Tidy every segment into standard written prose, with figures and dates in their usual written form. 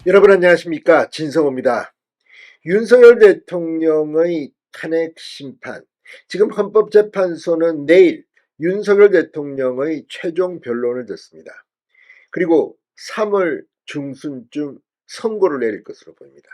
여러분 안녕하십니까, 진성호입니다. 윤석열 대통령의 탄핵 심판, 지금 헌법재판소는 내일 윤석열 대통령의 최종 변론을 듣습니다. 그리고 3월 중순쯤 선고를 내릴 것으로 보입니다.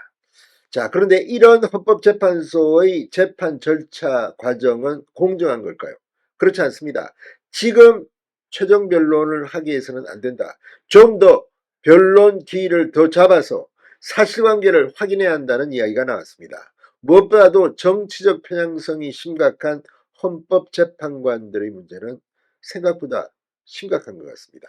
자, 그런데 이런 헌법재판소의 재판 절차 과정은 공정한 걸까요? 그렇지 않습니다. 지금 최종 변론을 하기 위해서는 안 된다. 좀 더 변론 기일을 더 잡아서 사실관계를 확인해야 한다는 이야기가 나왔습니다. 무엇보다도 정치적 편향성이 심각한 헌법재판관들의 문제는 생각보다 심각한 것 같습니다.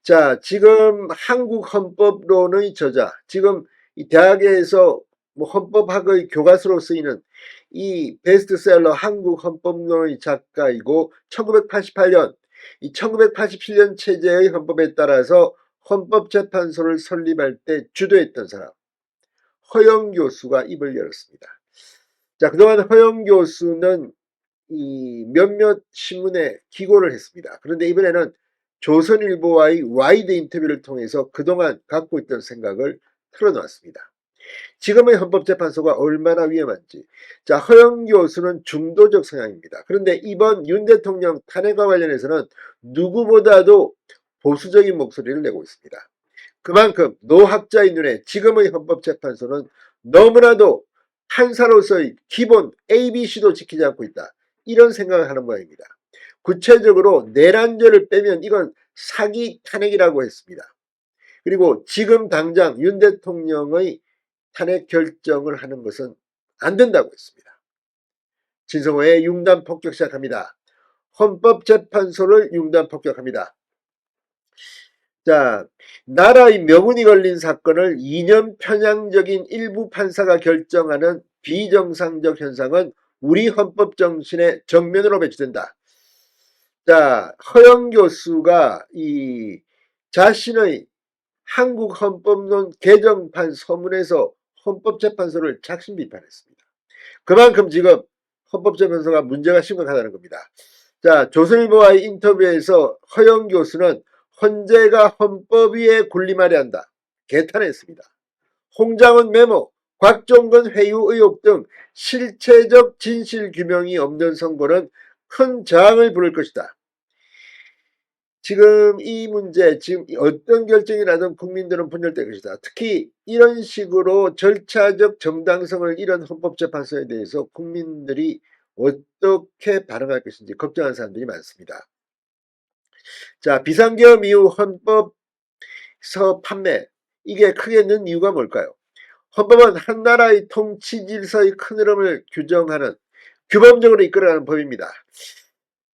자, 지금 한국 헌법론의 저자, 지금 이 대학에서 헌법학의 교과서로 쓰이는 이 베스트셀러 한국 헌법론의 작가이고 1988년 이 1987년 체제의 헌법에 따라서 헌법재판소를 설립할 때 주도했던 사람 허영 교수가 입을 열었습니다. 자, 그동안 허영 교수는 이 몇몇 신문에 기고를 했습니다. 그런데 이번에는 조선일보와의 와이드 인터뷰를 통해서 그동안 갖고 있던 생각을 털어놓았습니다. 지금의 헌법재판소가 얼마나 위험한지. 자, 허영 교수는 중도적 성향입니다. 그런데 이번 윤 대통령 탄핵과 관련해서는 누구보다도 보수적인 목소리를 내고 있습니다. 그만큼 노학자의 눈에 지금의 헌법재판소는 너무나도 판사로서의 기본 ABC도 지키지 않고 있다. 이런 생각을 하는 모양입니다. 구체적으로 내란죄를 빼면 이건 사기 탄핵이라고 했습니다. 그리고 지금 당장 윤 대통령의 탄핵 결정을 하는 것은 안 된다고 했습니다. 진성호의 융단 폭격 시작합니다. 헌법재판소를 융단 폭격합니다. 자, 나라의 명운이 걸린 사건을 이념 편향적인 일부 판사가 결정하는 비정상적 현상은 우리 헌법 정신의 정면으로 배치된다. 자, 허영 교수가 이 자신의 한국 헌법론 개정판 서문에서 헌법재판소를 작심 비판했습니다. 그만큼 지금 헌법재판소가 문제가 심각하다는 겁니다. 자, 조선일보와의 인터뷰에서 허영 교수는 헌재가 헌법 위에 군림하려 한다. 개탄했습니다. 홍장원 메모, 곽종건 회유 의혹 등 실체적 진실 규명이 없는 선고는 큰 저항을 부를 것이다. 지금 이 문제, 지금 어떤 결정이 나든 국민들은 분열될 것이다. 특히 이런 식으로 절차적 정당성을 잃은 헌법재판소에 대해서 국민들이 어떻게 반응할 것인지 걱정하는 사람들이 많습니다. 자, 비상계엄 이후 헌법서 판매, 이게 크게 는 이유가 뭘까요? 헌법은 한 나라의 통치 질서의 큰 흐름을 규정하는, 규범적으로 이끌어가는 법입니다.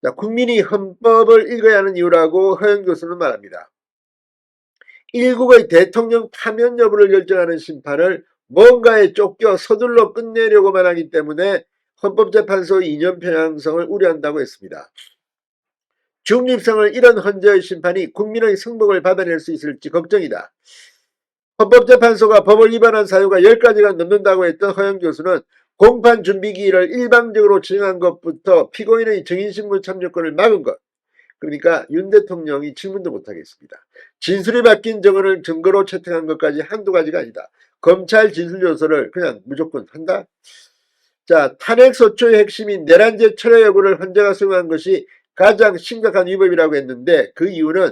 자, 국민이 헌법을 읽어야 하는 이유라고 허영 교수는 말합니다. 일국의 대통령 파면 여부를 결정하는 심판을 뭔가에 쫓겨 서둘러 끝내려고만 하기 때문에 헌법재판소의 이념 편향성을 우려한다고 했습니다. 중립성을 잃은 헌재의 심판이 국민의 승복을 받아낼 수 있을지 걱정이다. 헌법재판소가 법을 위반한 사유가 10가지가 넘는다고 했던 허영 교수는 공판 준비기일을 일방적으로 진행한 것부터 피고인의 증인신문 참여권을 막은 것, 그러니까 윤 대통령이 질문도 못하겠습니다. 진술이 바뀐 증언을 증거로 채택한 것까지 한두 가지가 아니다. 검찰 진술조서를 그냥 무조건 한다? 자, 탄핵소추의 핵심인 내란죄 철회 여부를 헌재가 수용한 것이 가장 심각한 위법이라고 했는데, 그 이유는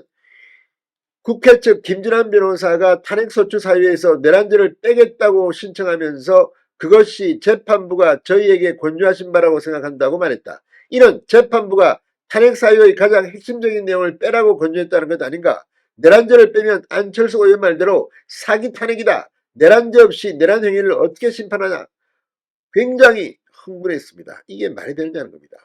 국회 측 김진환 변호사가 탄핵소추 사유에서 내란죄를 빼겠다고 신청하면서 그것이 재판부가 저희에게 권유하신 바라고 생각한다고 말했다. 이는 재판부가 탄핵 사유의 가장 핵심적인 내용을 빼라고 권유했다는 것 아닌가? 내란죄를 빼면 안철수 의원 말대로 사기 탄핵이다. 내란죄 없이 내란 행위를 어떻게 심판하냐? 굉장히 흥분했습니다. 이게 말이 되느냐는 겁니다.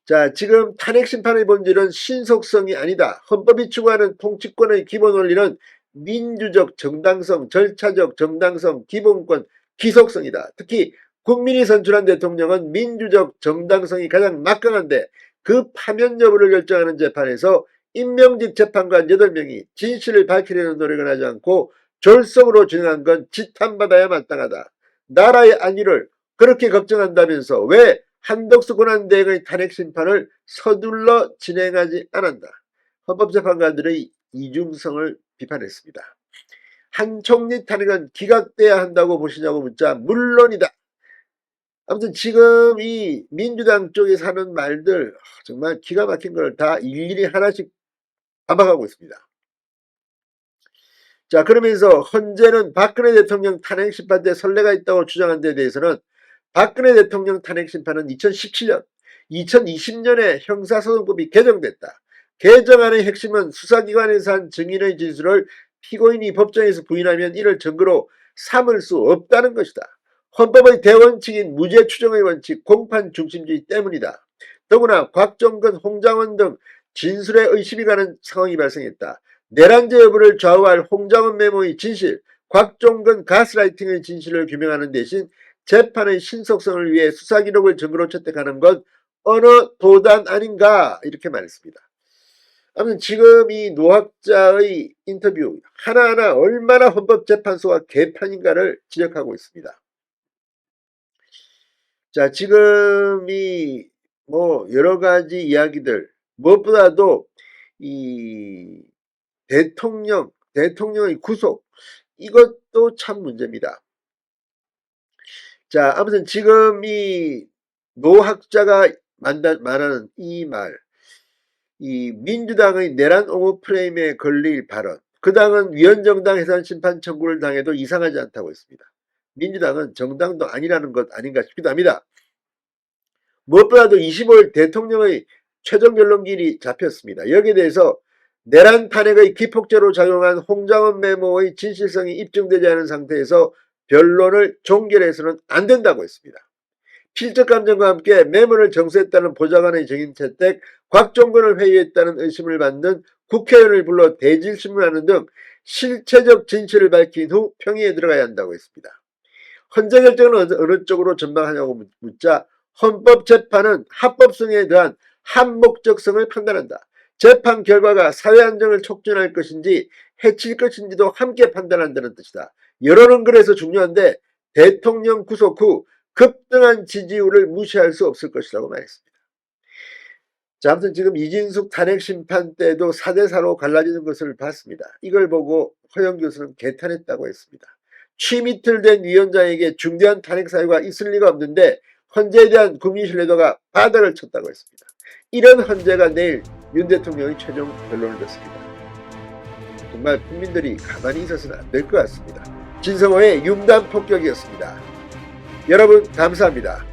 자, 지금 탄핵 심판의 본질은 신속성이 아니다. 헌법이 추구하는 통치권의 기본 원리는 민주적 정당성, 절차적 정당성, 기본권, 기속성이다. 특히 국민이 선출한 대통령은 민주적 정당성이 가장 막강한데 그 파면 여부를 결정하는 재판에서 임명직 재판관 8명이 진실을 밝히려는 노력을 하지 않고 졸속으로 진행한 건 지탄받아야 마땅하다. 나라의 안위를 그렇게 걱정한다면서 왜 한덕수 권한대행의 탄핵 심판을 서둘러 진행하지 않았다. 헌법재판관들의 이중성을 비판했습니다. 한 총리 탄핵은 기각돼야 한다고 보시냐고 묻자 물론이다. 아무튼 지금 이 민주당 쪽에서 하는 말들 정말 기가 막힌 걸 다 일일이 하나씩 반박하고 있습니다. 자, 그러면서 헌재는 박근혜 대통령 탄핵 심판대 선례가 있다고 주장한 데 대해서는 박근혜 대통령 탄핵 심판은 2017년, 2020년에 형사소송법이 개정됐다. 개정안의 핵심은 수사기관에서 한 증인의 진술을 피고인이 법정에서 부인하면 이를 증거로 삼을 수 없다는 것이다. 헌법의 대원칙인 무죄 추정의 원칙, 공판 중심주의 때문이다. 더구나 곽종근, 홍장원 등 진술에 의심이 가는 상황이 발생했다. 내란죄 여부를 좌우할 홍장원 메모의 진실, 곽종근 가스라이팅의 진실을 규명하는 대신 재판의 신속성을 위해 수사기록을 증거로 채택하는 것 어느 도단 아닌가 이렇게 말했습니다. 아무튼 지금 이 노학자의 인터뷰 하나하나 얼마나 헌법재판소가 개판인가를 지적하고 있습니다. 자, 지금 이 여러 가지 이야기들 무엇보다도 이 대통령의 구속 이것도 참 문제입니다. 자, 아무튼 지금 이 노학자가 말하는 이 말, 이 민주당의 내란 옹호 프레임에 걸릴 발언, 그 당은 위헌정당 해산 심판 청구를 당해도 이상하지 않다고 했습니다. 민주당은 정당도 아니라는 것 아닌가 싶기도 합니다. 무엇보다도 25일 대통령의 최종 변론기일이 잡혔습니다. 여기에 대해서 내란 탄핵의 기폭제로 작용한 홍장원 메모의 진실성이 입증되지 않은 상태에서 변론을 종결해서는 안 된다고 했습니다. 필적 감정과 함께 메모를 정수했다는 보좌관의 증인 채택, 곽종근을 회유했다는 의심을 받는 국회의원을 불러 대질신문하는 등 실체적 진실을 밝힌 후 평의에 들어가야 한다고 했습니다. 헌재 결정은 어느 쪽으로 전망하냐고 묻자 헌법재판은 합법성에 대한 합목적성을 판단한다. 재판 결과가 사회 안정을 촉진할 것인지 해칠 것인지도 함께 판단한다는 뜻이다. 여론은 그래서 중요한데 대통령 구속 후 급등한 지지율을 무시할 수 없을 것이라고 말했습니다. 자, 아무튼 지금 이진숙 탄핵 심판 때도 4대4로 갈라지는 것을 봤습니다. 이걸 보고 허영 교수는 개탄했다고 했습니다. 취임 이틀 된 위원장에게 중대한 탄핵 사유가 있을 리가 없는데 헌재에 대한 국민 신뢰도가 바닥을 쳤다고 했습니다. 이런 헌재가 내일 윤 대통령의 최종 변론을 듣습니다. 정말 국민들이 가만히 있어서는 안 될 것 같습니다. 진성호의 융단 폭격이었습니다. 여러분 감사합니다.